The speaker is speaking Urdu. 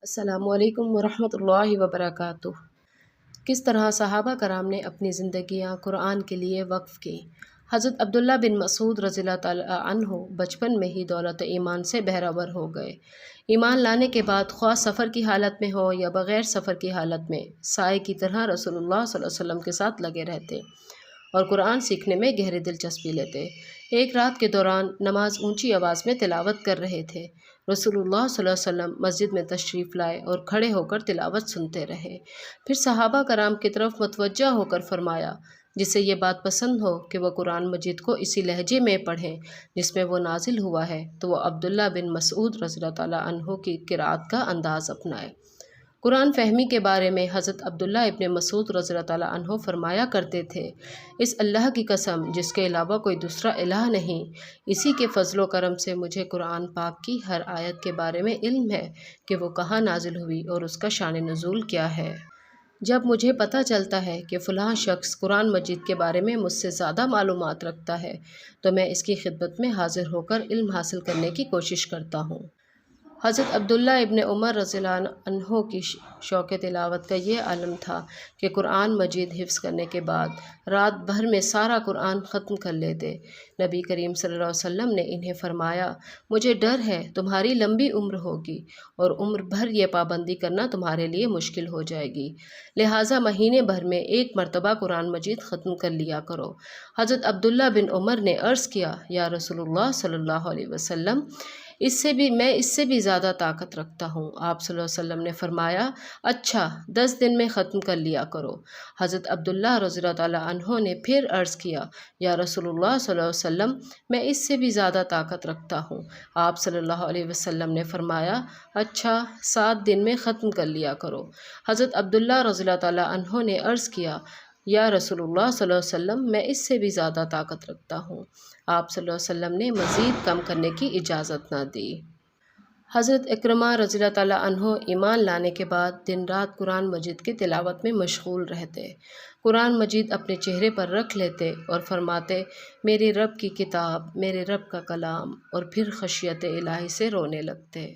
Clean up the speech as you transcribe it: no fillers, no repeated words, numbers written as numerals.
السلام علیکم ورحمۃ اللہ وبرکاتہ۔ کس طرح صحابہ کرام نے اپنی زندگیاں قرآن کے لیے وقف کی۔ حضرت عبداللہ بن مسعود رضی اللہ تعالیٰ عنہ بچپن میں ہی دولت ایمان سے بہرہ ہو گئے۔ ایمان لانے کے بعد خواہ سفر کی حالت میں ہو یا بغیر سفر کی حالت میں سائے کی طرح رسول اللہ صلی اللہ علیہ وسلم کے ساتھ لگے رہتے اور قرآن سیکھنے میں گہری دلچسپی لیتے۔ ایک رات کے دوران نماز اونچی آواز میں تلاوت کر رہے تھے۔ رسول اللہ صلی اللہ علیہ وسلم مسجد میں تشریف لائے اور کھڑے ہو کر تلاوت سنتے رہے۔ پھر صحابہ کرام کی طرف متوجہ ہو کر فرمایا، جسے یہ بات پسند ہو کہ وہ قرآن مجید کو اسی لہجے میں پڑھیں جس میں وہ نازل ہوا ہے تو وہ عبداللہ بن مسعود رضی اللہ تعالیٰ عنہ کی قرأت کا انداز اپنائے۔ قرآن فہمی کے بارے میں حضرت عبداللہ ابن مسعود رضی اللہ تعالیٰ عنہ فرمایا کرتے تھے، اس اللہ کی قسم جس کے علاوہ کوئی دوسرا الہ نہیں، اسی کے فضل و کرم سے مجھے قرآن پاک کی ہر آیت کے بارے میں علم ہے کہ وہ کہاں نازل ہوئی اور اس کا شان نزول کیا ہے۔ جب مجھے پتہ چلتا ہے کہ فلاں شخص قرآن مجید کے بارے میں مجھ سے زیادہ معلومات رکھتا ہے تو میں اس کی خدمت میں حاضر ہو کر علم حاصل کرنے کی کوشش کرتا ہوں۔ حضرت عبداللہ ابن عمر رضی اللہ عنہ کی شوق تلاوت کا یہ عالم تھا کہ قرآن مجید حفظ کرنے کے بعد رات بھر میں سارا قرآن ختم کر لیتے۔ نبی کریم صلی اللہ علیہ وسلم نے انہیں فرمایا، مجھے ڈر ہے تمہاری لمبی عمر ہوگی اور عمر بھر یہ پابندی کرنا تمہارے لیے مشکل ہو جائے گی، لہٰذا مہینے بھر میں ایک مرتبہ قرآن مجید ختم کر لیا کرو۔ حضرت عبداللہ بن عمر نے عرض کیا، یا رسول اللہ صلی اللہ علیہ وسلم، میں اس سے بھی زیادہ طاقت رکھتا ہوں۔ آپ صلی اللہ علیہ وسلم نے فرمایا، اچھا 10 دن میں ختم کر لیا کرو۔ حضرت عبداللہ رضی اللہ تعالیٰ عنہ نے پھر عرض کیا، یا رسول اللہ صلی اللہ علیہ وسلم، میں اس سے بھی زیادہ طاقت رکھتا ہوں۔ آپ صلی اللہ علیہ وسلم نے فرمایا، اچھا 7 دن میں ختم کر لیا کرو۔ حضرت عبداللہ رضی اللہ تعالیٰ عنہ نے عرض کیا، یا رسول اللہ صلی اللہ علیہ وسلم، میں اس سے بھی زیادہ طاقت رکھتا ہوں۔ آپ صلی اللہ علیہ وسلم نے مزید کم کرنے کی اجازت نہ دی۔ حضرت اکرمہ رضی اللہ تعالیٰ عنہ ایمان لانے کے بعد دن رات قرآن مجید کی تلاوت میں مشغول رہتے، قرآن مجید اپنے چہرے پر رکھ لیتے اور فرماتے، میرے رب کی کتاب، میرے رب کا کلام، اور پھر خشیت الہی سے رونے لگتے۔